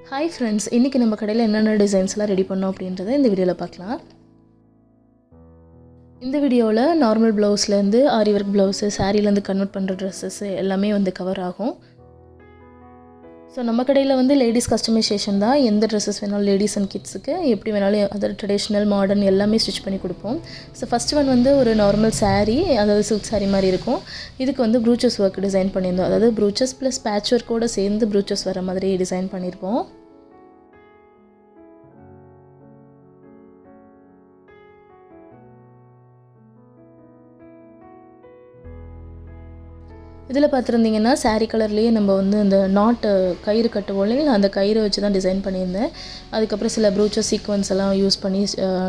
Hi friends, இன்றைக்கி நம்ம கடையில் என்னென்ன டிசைன்ஸ்லாம் ரெடி பண்ணோம் அப்படின்றத இந்த வீடியோவில் பார்க்கலாம். இந்த வீடியோவில் நார்மல் ப்ளவுஸ்லேருந்து ஆரி ஒர்க் ப்ளவுஸு, சாரீலேருந்து கன்வெர்ட் பண்ணுற ட்ரெஸ்ஸஸ் எல்லாமே கவர் ஆகும். ஸோ நம்ம கடையில் லேடிஸ் கஸ்டமைசேஷன் தான். எந்த ட்ரெஸ்ஸஸ் வேணாலும் லேடிஸ் அண்ட் கிட்ஸுக்கு எப்படி வேணாலும் அதாவது ட்ரெடிஷ்னல் மாடர்ன் எல்லாமே ஸ்டிச் பண்ணி கொடுப்போம். ஸோ ஃபஸ்ட் ஒன் ஒரு நார்மல் சாரீ, அதாவது சில்க் சாரீ மாதிரி இருக்கும். இதுக்கு ப்ரூச்சஸ் ஒர்க் டிசைன் பண்ணியிருந்தோம். அதாவது ப்ரூச்சஸ் ப்ளஸ் பேட்ச் ஒர்க்கோடு சேர்ந்து ப்ரூச்சஸ் வர மாதிரி டிசைன் பண்ணியிருப்போம். இதில் பார்த்துருந்தீங்கன்னா சாரீ கலர்லேயே நம்ம இந்த நாட்டு கயிறு கட்டுவோம் இல்லைங்களா, அந்த கயிறை வச்சு தான் டிசைன் பண்ணியிருந்தேன். அதுக்கப்புறம் சில ப்ரூச்சஸ் சீக்வன்ஸ் எல்லாம் யூஸ் பண்ணி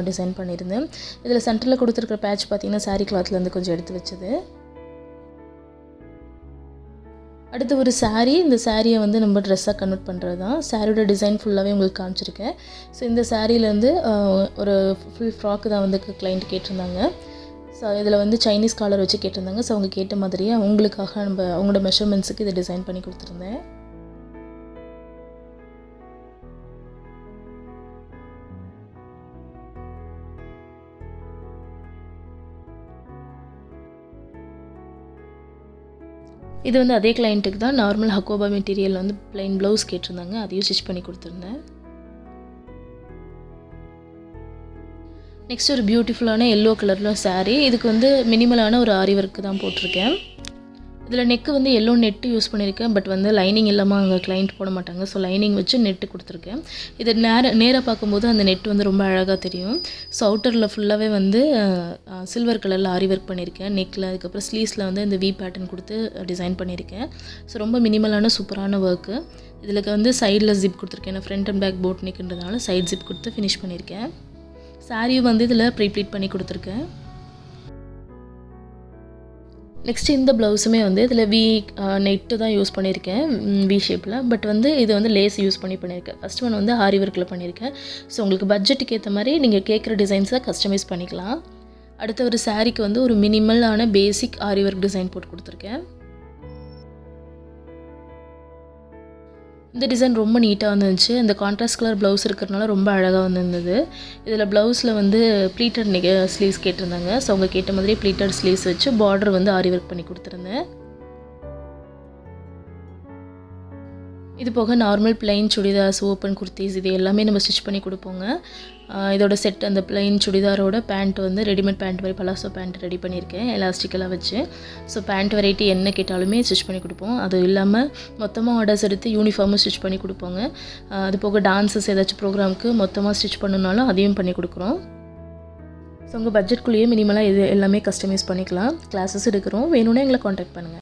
டிசைன் பண்ணியிருந்தேன். இதில் சென்டரில் கொடுத்துருக்குற பேட்ச் பார்த்திங்கன்னா சாரீ கிளாத்லேருந்து கொஞ்சம் எடுத்து வச்சது. அடுத்து ஒரு சாரீ, இந்த சாரியை நம்ம ட்ரெஸ்ஸாக கன்வெர்ட் பண்ணுறது தான். சாரியோட டிசைன் ஃபுல்லாகவே உங்களுக்கு காமிச்சிருக்கேன். ஸோ இந்த சாரியிலேருந்து ஒரு ஃபுல் ஃப்ராக்கு தான் கிளைண்ட் கேட்டிருந்தாங்க. ஸோ இதில் சைனீஸ் காலர் வச்சு கேட்டிருந்தாங்க. ஸோ அவங்க கேட்ட மாதிரியே அவங்களுக்காக அவங்களோட மெஷர்மெண்ட்ஸுக்கு இதை டிசைன் பண்ணி கொடுத்துருந்தேன். இது அதே கிளைண்ட்டுக்கு தான் normal Hakoba material plain blouse கேட்டிருந்தாங்க. அதையும் ஸ்டிச் பண்ணி கொடுத்துருந்தேன். நெக்ஸ்ட் ஒரு பியூட்டிஃபுல்லான எல்லோ கலரில் சாரீ. இதுக்கு மினிமலான ஒரு ஆரி ஒர்க்கு தான் போட்டிருக்கேன். இதில் நெக்கு எல்லோ நெட்டு யூஸ் பண்ணியிருக்கேன். பட் லைனிங் இல்லாமல் அங்கே கிளைண்ட் போட மாட்டாங்க. ஸோ லைனிங் வச்சு நெட்டு கொடுத்துருக்கேன். இது நேராக பார்க்கும்போது அந்த நெட்டு ரொம்ப அழகாக தெரியும். ஸோ அவுட்டரில் ஃபுல்லாகவே சில்வர் கலரில் ஆரி ஒர்க் பண்ணியிருக்கேன். நெக்கில் அதுக்கப்புறம் ஸ்லீவ்ஸில் இந்த வி பேட்டர்ன் கொடுத்து டிசைன் பண்ணியிருக்கேன். ஸோ ரொம்ப மினிமலான சூப்பரான ஒர்க்கு. இதில் சைடில் ஜிப் கொடுத்துருக்கேன். நான் ஃப்ரண்ட் அண்ட் பேக் போட் நெக்குன்றதுனால சைட் ஜிப் கொடுத்து ஃபினிஷ் பண்ணியிருக்கேன். சாரியும் இதில் ப்ரீப்ளீட் பண்ணி கொடுத்துருக்கேன். நெக்ஸ்ட் இந்த ப்ளவுஸுமே இதில் வி நெட்டு தான் யூஸ் பண்ணியிருக்கேன், வி ஷேப்பில். பட் இது லேஸ் யூஸ் பண்ணியிருக்கேன். ஃபஸ்ட் ஒன் ஆரி ஒர்க்கில் பண்ணியிருக்கேன். ஸோ உங்களுக்கு பட்ஜெட்டுக்கு ஏற்ற மாதிரி நீங்கள் கேட்குற டிசைன்ஸை கஸ்டமைஸ் பண்ணிக்கலாம். அடுத்த ஒரு சாரீக்கு ஒரு மினிமலான பேசிக் ஆரி ஒர்க் டிசைன் போட்டு கொடுத்துருக்கேன். இந்த டிசைன் ரொம்ப நீட்டாக வந்துருந்துச்சு. இந்த கான்ட்ராஸ்ட் கலர் ப்ளவுஸ் இருக்கிறதுனால ரொம்ப அழகாக வந்துருந்தது. இதில் ப்ளவுஸில் ப்ளீட்டட் ஸ்லீவ்ஸ் கேட்டிருந்தாங்க. ஸோ அவங்க கேட்ட மாதிரி ப்ளீட்டட் ஸ்லீவ்ஸ் வச்சு பார்டர் ஆரி ஒர்க் பண்ணி கொடுத்துருந்தேன். இது போக normal plain chudidars, open kurtis இது எல்லாமே நம்ம ஸ்டிச் பண்ணி கொடுப்போங்க. இதோட செட் அந்த பிளைன் சுடிதாரோட பேண்ட் ரெடிமேட் பேண்ட் மாதிரி பலாசோ பேண்ட் ரெடி பண்ணியிருக்கேன் எலாஸ்டிக்கெல்லாம் வச்சு. ஸோ பேண்ட் வெரைட்டி என்ன கேட்டாலுமே ஸ்டிச் பண்ணி கொடுப்போம். அது இல்லாமல் மொத்தமாக ஆர்டர்ஸ் எடுத்து யூனிஃபார்மும் ஸ்டிச் பண்ணி கொடுப்போங்க. அது போக டான்ஸஸ் ஏதாச்சும் ப்ரோக்ராமுக்கு மொத்தமாக ஸ்டிச் பண்ணணுன்னாலும் அதையும் பண்ணி கொடுக்குறோம். ஸோ உங்கள் பட்ஜெட்குள்ளேயே மினிமலாக இது எல்லாமே கஸ்டமைஸ் பண்ணிக்கலாம். கிளாஸஸ் எடுக்கிறோம். வேணும்னா எங்களை காண்டாக்ட் பண்ணுங்கள்.